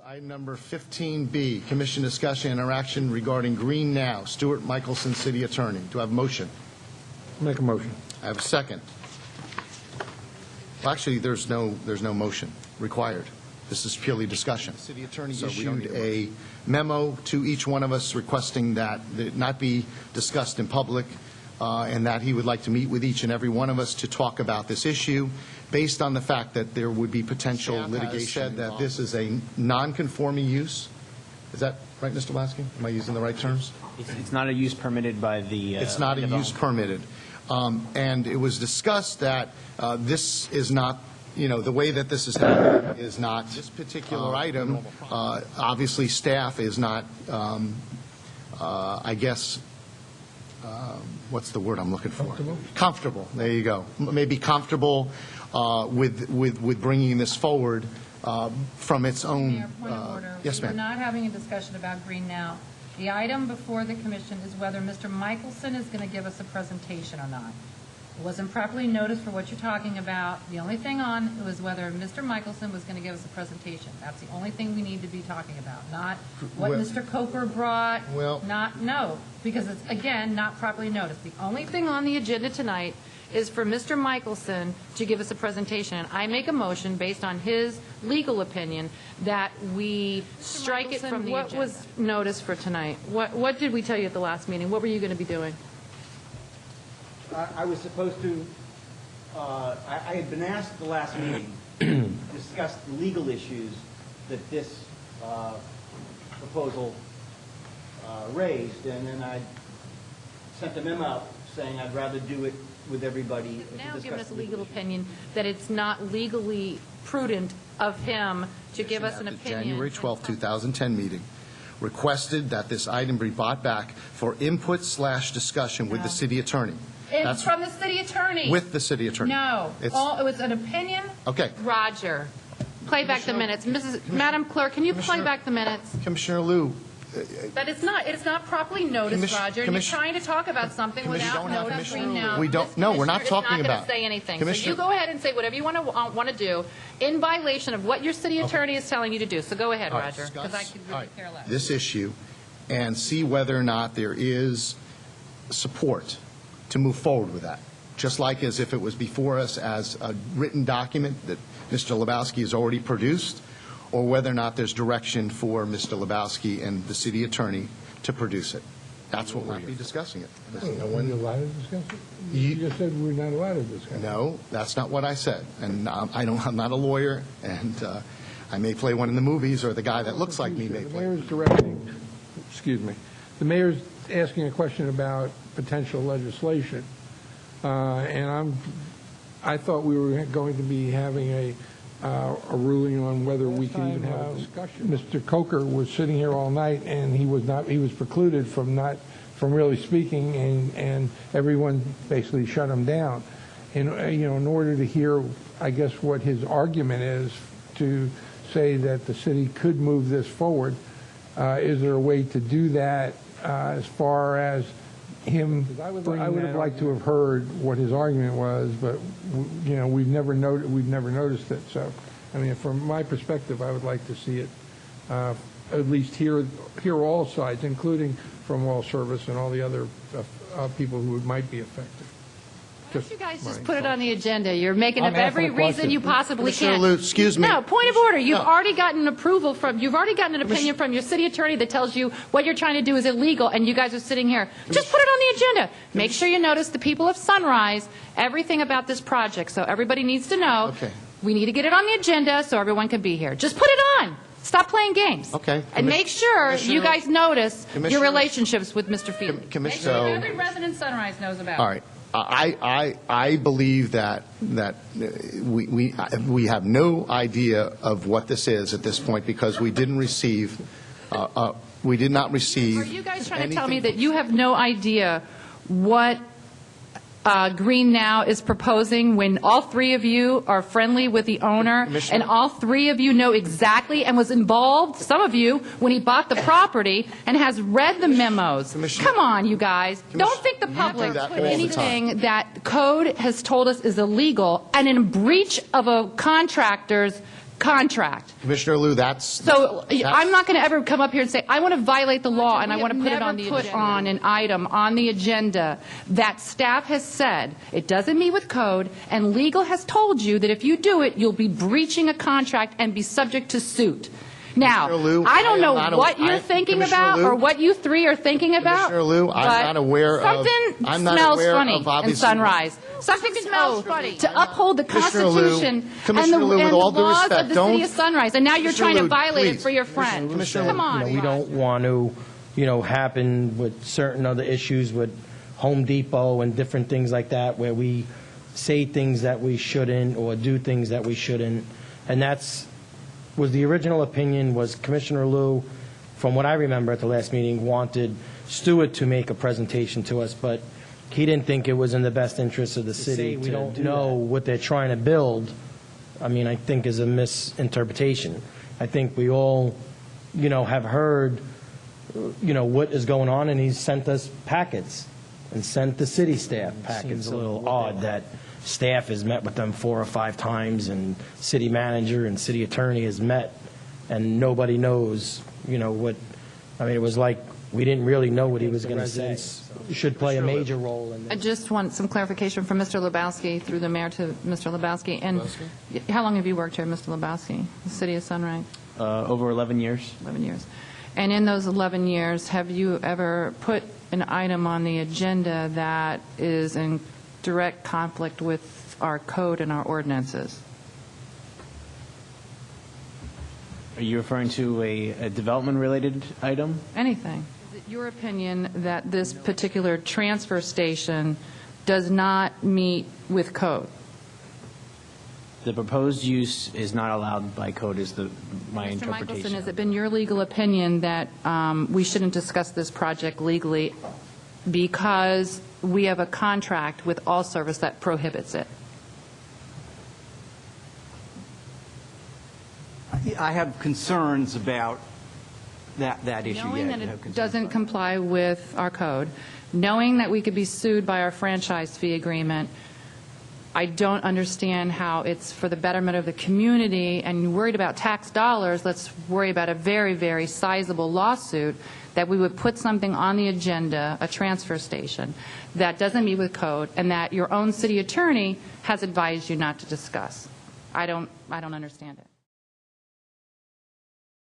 Item number 15B, Commission discussion and interaction regarding Green Now. Stuart Michelson, City Attorney. Do I have a motion? Make a motion. I have a second. Well, actually, there's no motion required. This is purely discussion. The City Attorney issued a memo to each one of us requesting that it not be discussed in public and that he would like to meet with each and every one of us to talk about this issue based on the fact that there would be potential litigation. Said that this is a non-conforming use. Is that right, Mr. Lasky? Am I using the right terms? It's not a use permitted by the It's not a use permitted. And it was discussed that this is not, the way that this is happening is not this particular item. Obviously, staff is not, I guess, what's the word I'm looking for? Comfortable. There you go. Maybe comfortable with bringing this forward from its own. Mayor, point of order. Yes, ma'am. We're not having a discussion about Green Now. The item before the commission is whether Mr. Michelson is going to give us a presentation or not. It wasn't properly noticed for what you're talking about. The only thing on it was whether Mr. Michelson was going to give us a presentation. That's the only thing we need to be talking about, not what Mr. Coker brought, no, because it's, again, not properly noticed. The only thing on the agenda tonight is for Mr. Michelson to give us a presentation. And I make a motion based on his legal opinion that we strike it from the agenda. What was noticed for tonight? What did we tell you at the last meeting? What were you going to be doing? I was supposed to, I had been asked at the last meeting to discuss the legal issues that this proposal raised, and then I sent a memo out saying I'd rather do it with everybody. He's now given us a legal opinion that it's not legally prudent of him to give us an opinion. January 12, 2010 meeting requested that this item be brought back for input/discussion with the city attorney. It's from the city attorney. With the city attorney. No. It was an opinion. Okay. Roger, play back the minutes. Madam Clerk, can you play back the minutes? Commissioner Liu. But it's not properly noticed, Roger. You're trying to talk about something without noticing now. We don't. No, we're not talking about. Not going to say anything. So you go ahead and say whatever you want to do in violation of what your city attorney is telling you to do. So go ahead, Roger, because I could really care less. This issue and see whether or not there is support to move forward with that. Just like as if it was before us as a written document that Mr. Lebowski has already produced, or whether or not there's direction for Mr. Lebowski and the city attorney to produce it. That's what we'll be discussing it. Are we allowed to discuss it? You just said we're not allowed to discuss it. No, that's not what I said. And I'm not a lawyer, and I may play one in the movies, or the guy that looks like me may play. The mayor's directing, excuse me, the mayor's asking a question about potential legislation, and I thought we were going to be having a ruling on whether we could even have a discussion. Mr. Coker was sitting here all night, and he was precluded from really speaking, and everyone basically shut him down. And in order to hear, I guess, what his argument is to say that the city could move this forward, is there a way to do that as far as him? I would have liked to have heard what his argument was, but we've never noticed it. So, I mean, from my perspective, I would like to see it at least hear all sides, including from Wall Service and all the other people who might be affected. Why don't you guys just put it on the agenda? You're making up every reason you possibly can. Liu, excuse me. No, point of order. You've already gotten approval you've already gotten an opinion from your city attorney that tells you what you're trying to do is illegal, and you guys are sitting here. Just put it on the agenda. Make sure you notice the people of Sunrise, everything about this project, so everybody needs to know. Okay. We need to get it on the agenda so everyone can be here. Just put it on. Stop playing games. Okay. And make sure you guys notice your relationships with Mr. Feely. Make sure every resident Sunrise knows about it. All right. I believe that we have no idea of what this is at this point because we didn't receive we did not receive. Are you guys trying to tell me that you have no idea what Green Now is proposing when all three of you are friendly with the owner and all three of you know exactly and was involved, some of you, when he bought the property and has read the memos? Come on, you guys. Don't think the public anything that code has told us is illegal and in breach of a contractor's contract. Commissioner Liu, So I'm not going to ever come up here and say, I want to violate the law and I want to put it on the agenda. Put on an item on the agenda that staff has said it doesn't meet with code, and legal has told you that if you do it, you'll be breaching a contract and be subject to suit. Now, Commissioner Liu, I don't know I am not what you're thinking Commissioner about Liu, or what you three are thinking about. Commissioner Liu, I'm but not aware of- something I'm not smells aware funny of in obviously- Sunrise. Something smells funny to uphold the Commissioner Liu, Constitution Commissioner and Liu, with the all due laws respect, of the don't- city of Sunrise, and now you're Commissioner trying to Liu, violate it please. for your friend. Commissioner Come Liu, on. We don't want to, happen with certain other issues with Home Depot and different things like that, where we say things that we shouldn't or do things that we shouldn't. And was the original opinion was Commissioner Liu, from what I remember at the last meeting, wanted Stewart to make a presentation to us, but he didn't think it was in the best interest of the city. We don't know what they're trying to build, I think is a misinterpretation. I think we all, have heard, what is going on, and he's sent us packets and sent the city staff packets. Seems a little odd that staff has met with them 4 or 5 times, and city manager and city attorney has met, and nobody knows, what, it was like we didn't really know what he was going to say. Should play a major role in I this. just want some clarification from Mr. Lebowski, through the mayor to Mr. Lebowski. And how long have you worked here, Mr. Lebowski, the city of Sunrise? Over 11 years. 11 years. And in those 11 years, have you ever put an item on the agenda that is in direct conflict with our code and our ordinances? Are you referring to a development-related item? Anything. Is it your opinion that this particular transfer station does not meet with code? The proposed use is not allowed by code, is my Mr. interpretation. Michelson, has it been your legal opinion that we shouldn't discuss this project legally because we have a contract with All Service that prohibits it? I have concerns about that issue. Knowing Yeah, that I have it concerns doesn't about it. comply with our code, knowing that we could be sued by our franchise fee agreement, I don't understand how it's for the betterment of the community, and you're worried about tax dollars. Let's worry about a very, very sizable lawsuit, that we would put something on the agenda, a transfer station, that doesn't meet with code, and that your own city attorney has advised you not to discuss. I don't understand it.